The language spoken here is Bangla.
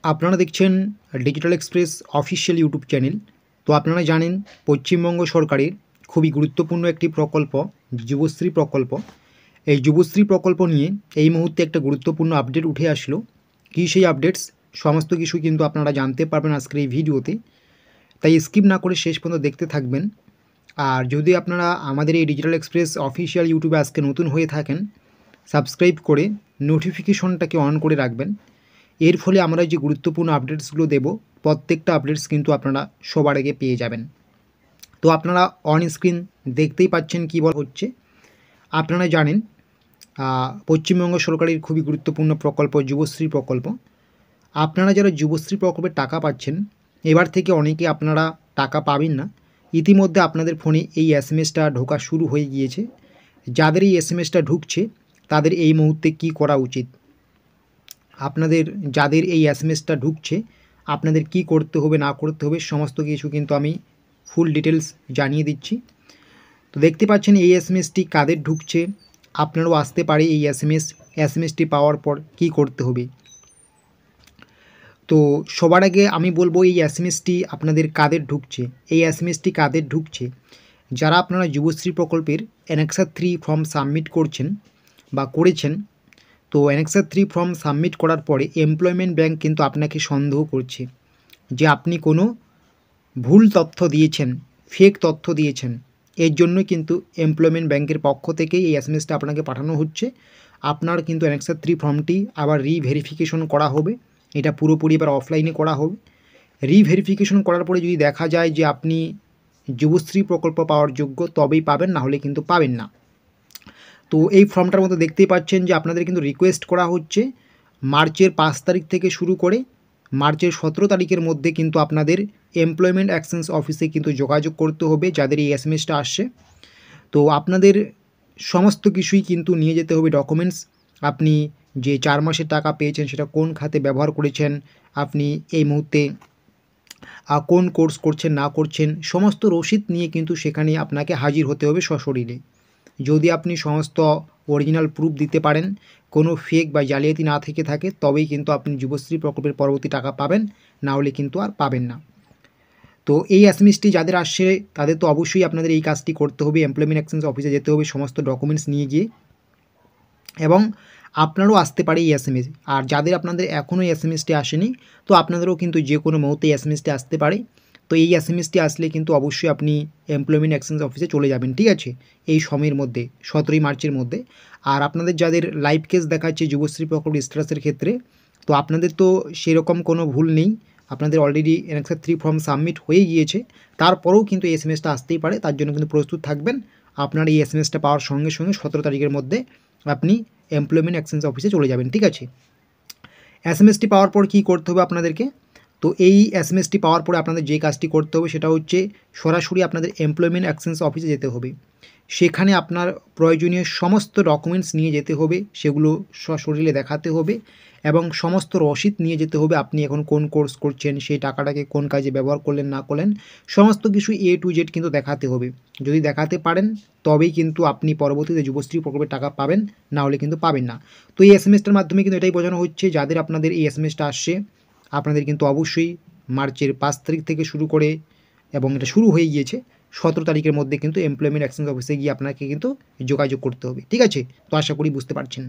আপনারা দেখছেন digital express official YouTube channel. তো আপনারা জানেন পশ্চিমবঙ্গ সরকারের খুবই গুরুত্বপূর্ণ একটি প্রকল্প যুবশ্রী প্রকল্প। এই যুবশ্রী প্রকল্প নিয়ে এই মুহূর্তে একটা গুরুত্বপূর্ণ আপডেট উঠে আসলো। কী সেই আপডেটস, সমস্ত কিছু কিন্তু আপনারা জানতে পারবেন আজকের এই ভিডিওতে, তাই স্কিপ না করে শেষ পর্যন্ত দেখতে থাকবেন। আর যদি আপনারা আমাদের এই ডিজিটাল এক্সপ্রেস অফিসিয়াল ইউটিউবে আজকে নতুন হয়ে থাকেন, সাবস্ক্রাইব করে নোটিফিকেশনটাকে অন করে রাখবেন। এর ফলে আমরা যে গুরুত্বপূর্ণ আপডেটসগুলো দেব, প্রত্যেকটা আপডেটস কিন্তু আপনারা সবার আগে পেয়ে যাবেন। তো আপনারা অন স্ক্রিন দেখতেই পাচ্ছেন কী বলা হচ্ছে। আপনারা জানেন পশ্চিমবঙ্গ সরকারের খুবই গুরুত্বপূর্ণ প্রকল্প যুবশ্রী প্রকল্প। আপনারা যারা যুবশ্রী প্রকল্পের টাকা পাচ্ছেন, এবার থেকে অনেকে আপনারা টাকা পাবেন না। ইতিমধ্যে আপনাদের ফোনে এই এসএমএসটা ঢোকা শুরু হয়ে গিয়েছে। যাদের এই এসএমএসটা ঢুকছে তাদের এই মুহূর্তে কী করা উচিত, আপনাদের যাদের এই এসএমএসটা ঢুকছে আপনাদের কি করতে হবে না করতে হবে সমস্ত কিছু কিন্তু আমি ফুল ডিটেলস জানিয়ে দিচ্ছি। তো দেখতে পাচ্ছেন এই এসএমএসটি কাদের ঢুকছে, আপনারও আসতে পারে এই এসএমএসটি পাওয়ার পর কি করতে হবে। তো সবার আগে আমি বলবো এই এসএমএসটি আপনাদের কাদের ঢুকছে। এই এসএমএসটি কাদের ঢুকছে, যারা আপনারা যুবশ্রী প্রকল্পের অ্যানেক্সার 3 ফর্ম সাবমিট করছেন বা করেছেন। তো অ্যানেক্সার 3 ফর্ম সাবমিট করার পরে এমপ্লয়মেন্ট ব্যাংক কিন্তু আপনাকে সন্দেহ করছে যে আপনি কোনো ভুল তথ্য দিয়েছেন, ফেক তথ্য দিয়েছেন। এর জন্যই কিন্তু এমপ্লয়মেন্ট ব্যাংকের পক্ষ থেকে এই এসএমএসটা আপনাকে পাঠানো হচ্ছে। আপনার কিন্তু অ্যানেক্সার 3 ফর্মটি আবার রিভেরিফিকেশন করা হবে। এটা পুরোপুরি এবার অফলাইনে করা হবে। রিভেরিফিকেশন করার পরে যদি দেখা যায় যে আপনি যুবশ্রী প্রকল্প পাওয়ার যোগ্য, তবেই পাবেন, না হলে কিন্তু পাবেন না। তো এই ফর্মটার মধ্যে দেখতেই পাচ্ছেন যে আপনাদের কিন্তু রিকোয়েস্ট করা হচ্ছে মার্চের 5 তারিখ থেকে শুরু করে মার্চের 17 তারিখের মধ্যে কিন্তু আপনাদের এমপ্লয়মেন্ট এক্সচেঞ্জ অফিসে কিন্তু যোগাযোগ করতে হবে যাদের এই এসএমএসটা আসছে। তো আপনাদের সমস্ত কিছুই কিন্তু নিয়ে যেতে হবে ডকুমেন্টস। আপনি যে 4 মাসের টাকা পেয়েছেন সেটা কোন খাতে ব্যবহার করেছেন, আপনি এই মুহূর্তে কোন কোর্স করছেন না করছেন, সমস্ত রসিদ নিয়ে কিন্তু সেখানে আপনাকে হাজির হতে হবে সশরীরে। যদি আপনি সমস্ত অরিজিনাল প্রুফ দিতে পারেন, কোনো ফেক বা জালিয়াতি না থেকে থাকে, তবেই কিন্তু আপনি যুবশ্রী প্রকল্পের পরবর্তী টাকা পাবেন, না হলে কিন্তু আর পাবেন না। তো এই এসএমএসটি যাদের আসছে তাদের তো অবশ্যই আপনাদের এই কাজটি করতে হবে, এমপ্লয়মেন্ট এক্সচেঞ্জ অফিসে যেতে হবে সমস্ত ডকুমেন্টস নিয়ে গিয়ে, এবং আপনারও আসতে পারে এই এসএমএস। আর যাদের আপনাদের এখনও এসএমএসটি আসেনি, তো আপনাদেরও কিন্তু যে কোনো মুহূর্তে এসএমএসটি আসতে পারে। তো এই এসএমএসটি আসলে কিন্তু অবশ্যই আপনি এমপ্লয়মেন্ট এক্সচেঞ্জ অফিসে চলে যাবেন, ঠিক আছে, এই সময়ের মধ্যে 17ই মার্চের মধ্যে। আর আপনাদের যাদের লাইভ কেস দেখাচ্ছে যুবশ্রী প্রকল্প স্ট্যাটাসের ক্ষেত্রে, তো আপনাদের তো সেরকম কোনো ভুল নেই, আপনাদের অলরেডি অ্যানেক্সার 3 ফর্ম সাবমিট হয়ে গিয়েছে। তারপরেও কিন্তু এই এসএমএসটা আসতেই পারে, তার জন্য কিন্তু প্রস্তুত থাকবেন। আপনার এই এসএমএসটা পাওয়ার সঙ্গে সঙ্গে 17 তারিখের মধ্যে আপনি এমপ্লয়মেন্ট এক্সচেঞ্জ অফিসে চলে যাবেন, ঠিক আছে। এসএমএসটি পাওয়ার পর কী করতে হবে আপনাদেরকে, তো এই এসএমএসটি পাওয়ার পরে আপনাদের যে কাজটি করতে হবে সেটা হচ্ছে সরাসরি আপনাদের এমপ্লয়মেন্ট এক্সচেঞ্জ অফিসে যেতে হবে। সেখানে আপনার প্রয়োজনীয় সমস্ত ডকুমেন্টস নিয়ে যেতে হবে, সেগুলো সশরীরে দেখাতে হবে, এবং সমস্ত রসিদ নিয়ে যেতে হবে। আপনি এখন কোন কোর্স করছেন, সেই টাকাটাকে কোন কাজে ব্যবহার করলেন না করলেন, সমস্ত কিছু A to Z কিন্তু দেখাতে হবে। যদি দেখাতে পারেন তবেই কিন্তু আপনি পরবর্তীতে যুবশ্রী প্রকল্পের টাকা পাবেন, না হলে কিন্তু পাবেন না। তো এই এসএমএসটার মাধ্যমে কিন্তু এটাই বোঝানো হচ্ছে যাদের আপনাদের এই এসএমএসটা আসছে, আপনাদের কিন্তু অবশ্যই মার্চের 5 তারিখ থেকে শুরু করে, এবং এটা শুরু হয়ে গিয়েছে, 17 তারিখের মধ্যে কিন্তু এমপ্লয়মেন্ট এক্সচেঞ্জ অফিসে গিয়ে আপনাকে কিন্তু যোগাযোগ করতে হবে, ঠিক আছে। তো আশা করি বুঝতে পারছেন।